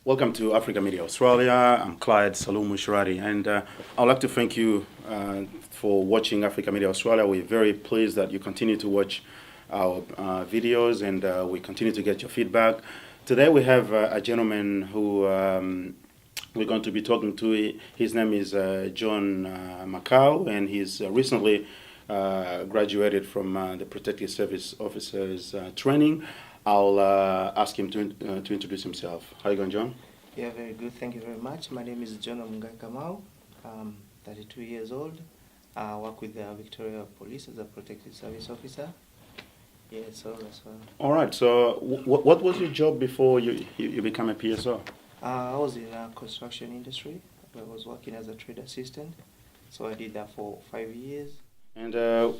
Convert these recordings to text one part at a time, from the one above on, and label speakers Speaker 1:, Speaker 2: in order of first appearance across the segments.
Speaker 1: Welcome to Africa Media Australia. I'm Clyde Salumu Sharady, and I'd like to thank you for watching Africa Media Australia. We're very pleased that you continue to watch our videos, and we continue to get your feedback. Today we have a gentleman who we're going to be talking to. His name is John Macau, and he's recently graduated from the Protective Service Officers Training. I'll ask him to introduce himself. How are you going, John?
Speaker 2: Yeah, very good. Thank you very much. My name is Jonah Kamau. I'm 32 years old. I work with the Victoria Police as a Protective Service Officer. Yeah, so that's why.
Speaker 1: All right. So, what was your job before you became a PSO?
Speaker 2: I was in the construction industry. I was working as a trade assistant. So I did that for 5 years.
Speaker 1: And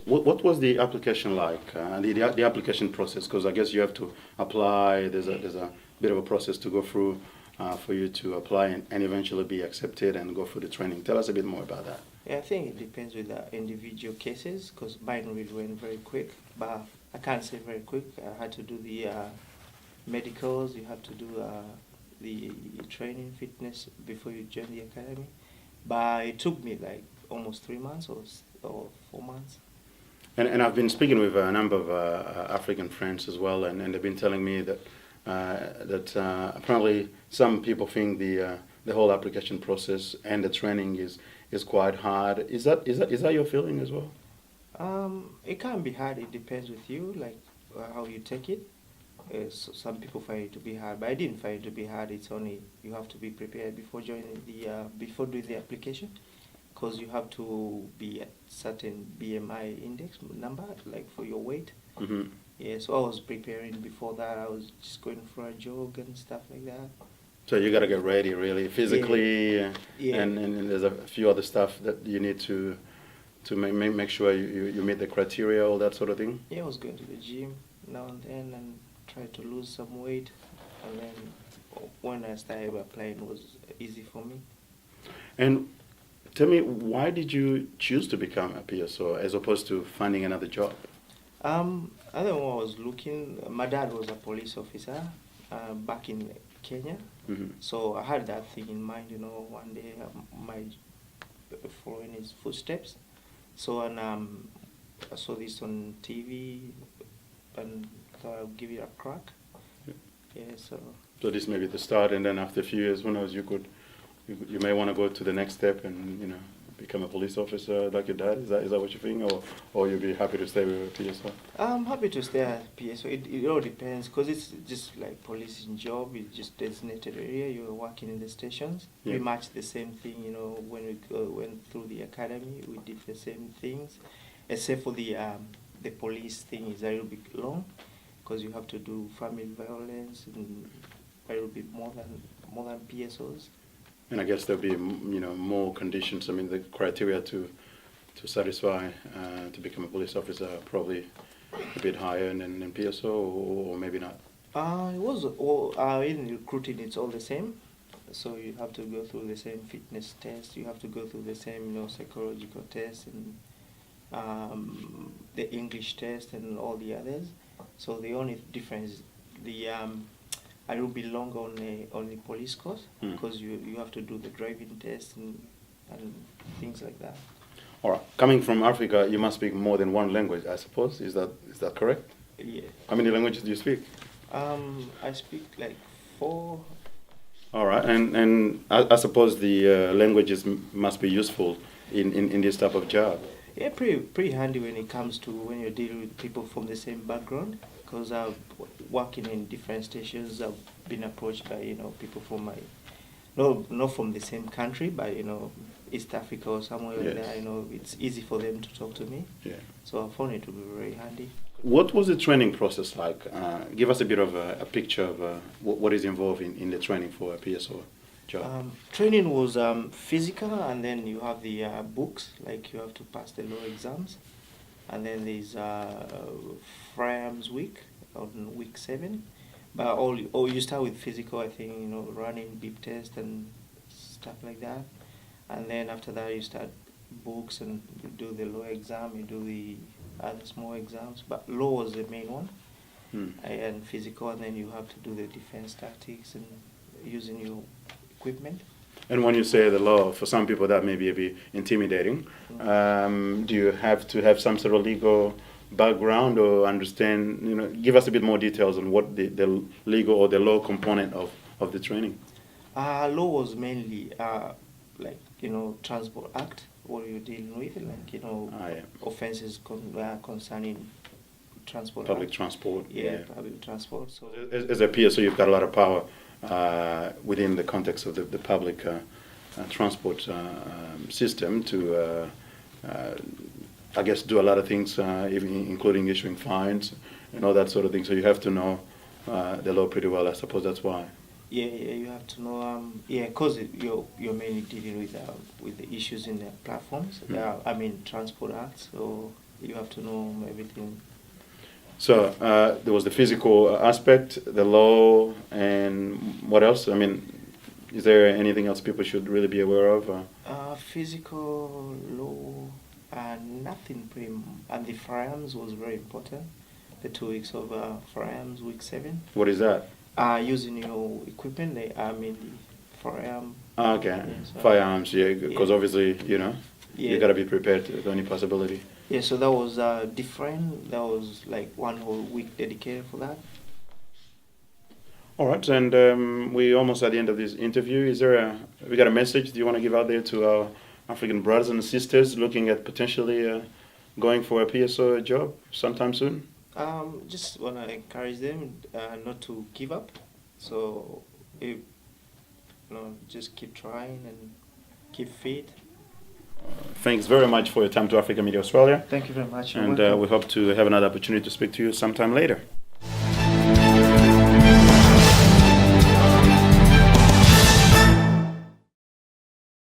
Speaker 1: what was the application like? The application process, because I guess you have to apply. There's a bit of a process to go through for you to apply and eventually be accepted and go through the training. Tell us a bit more about that.
Speaker 2: Yeah, I think it depends with the individual cases, because mine really went very quick. But I can't say very quick. I had to do the medicals. You have to do the training fitness before you join the academy. But it took me like almost 3 months or 4 months.
Speaker 1: And I've been speaking with a number of African friends as well, and they've been telling me that apparently some people think the whole application process and the training is quite hard. Is that your feeling as well?
Speaker 2: It can be hard. It depends with you, like how you take it. So some people find it to be hard, but I didn't find it to be hard. It's only you have to be prepared before joining before doing the application, because you have to be at certain BMI index number, like for your weight.
Speaker 1: Mm-hmm.
Speaker 2: Yeah, so I was preparing before that. I was just going for a jog and stuff like that.
Speaker 1: So you got to get ready really physically,
Speaker 2: Yeah.
Speaker 1: And there's a few other stuff that you need to make sure you meet the criteria, all that sort of thing.
Speaker 2: Yeah, I was going to the gym now and then and try to lose some weight, and then when I started applying, it was easy for me.
Speaker 1: And tell me, why did you choose to become a PSO as opposed to finding another job?
Speaker 2: I don't know, I was looking. My dad was a police officer back in Kenya.
Speaker 1: Mm-hmm.
Speaker 2: So I had that thing in mind, one day I might follow in his footsteps. So and I saw this on TV and thought I'd give it a crack. Yeah, so.
Speaker 1: So this may be the start, and then after a few years, who knows, you may want to go to the next step and become a police officer like your dad. Is that what you think, or you'll be happy to stay with a PSO?
Speaker 2: I'm happy to stay at PSO. It all depends, because it's just like policing job. It's just designated area. You're working in the stations.
Speaker 1: Yeah.
Speaker 2: Pretty much the same thing. When we went through the academy, we did the same things, except for the police thing is a little bit long, because you have to do family violence and a little bit more than PSOs.
Speaker 1: And I guess there'll be more conditions. I mean, the criteria to satisfy to become a police officer are probably a bit higher than PSO, or maybe not.
Speaker 2: It was all in recruiting. It's all the same. So you have to go through the same fitness test. You have to go through the same psychological test and the English test and all the others. So the only difference is I will belong on the police course, because you have to do the driving test and things like that.
Speaker 1: All right. Coming from Africa, you must speak more than one language, I suppose. Is that correct?
Speaker 2: Yeah.
Speaker 1: How many languages do you speak?
Speaker 2: I speak like 4.
Speaker 1: All right. And I suppose the languages must be useful in this type of job.
Speaker 2: Yeah, pretty handy when it comes to when you're dealing with people from the same background. Because I've working in different stations, I've been approached by people from not from the same country, but East Africa or somewhere like
Speaker 1: Yes.
Speaker 2: that. It's easy for them to talk to me.
Speaker 1: Yeah.
Speaker 2: So I found it to be very handy.
Speaker 1: What was the training process like? Give us a bit of a picture of what is involved in the training for a PSO job.
Speaker 2: Training was physical, and then you have the books, like you have to pass the law exams. And then there's firearms week on week 7. But you start with physical, I think, running, beep test and stuff like that. And then after that you start books and you do the law exam, you do the other small exams. But law was the main one. And physical, and then you have to do the defense tactics and using your equipment.
Speaker 1: And when you say the law, for some people that may be a bit intimidating. Do you have to have some sort of legal background or understand, give us a bit more details on what the legal or the law component of the training?
Speaker 2: Law was mainly like, Transport Act, what you're dealing with, like, offenses concerning transport.
Speaker 1: Public
Speaker 2: Act.
Speaker 1: transport.
Speaker 2: Yeah, public transport. So
Speaker 1: as a PSO, you've got a lot of power within the context of the public transport system to, I guess, do a lot of things, even including issuing fines and all that sort of thing. So you have to know the law pretty well. I suppose that's why.
Speaker 2: Yeah, you have to know. Because you're mainly dealing with the issues in the platforms. Transport Act. So you have to know everything.
Speaker 1: So there was the physical aspect, the law, and what else? I mean, is there anything else people should really be aware of?
Speaker 2: Physical, law, nothing. And the firearms was very important. The 2 weeks of firearms, week 7.
Speaker 1: What is that?
Speaker 2: Using your equipment, the firearm.
Speaker 1: Okay,
Speaker 2: Yeah, so
Speaker 1: firearms, because obviously, you got to be prepared to any possibility.
Speaker 2: Yeah, so that was different. That was like 1 whole week dedicated for that.
Speaker 1: All right, and we're almost at the end of this interview. We got a message do you want to give out there to our African brothers and sisters looking at potentially going for a PSO job sometime soon?
Speaker 2: Just want to encourage them not to give up. So, just keep trying and keep fit.
Speaker 1: Thanks very much for your time to Africa Media Australia.
Speaker 2: Thank you very much.
Speaker 1: And we hope to have another opportunity to speak to you sometime later.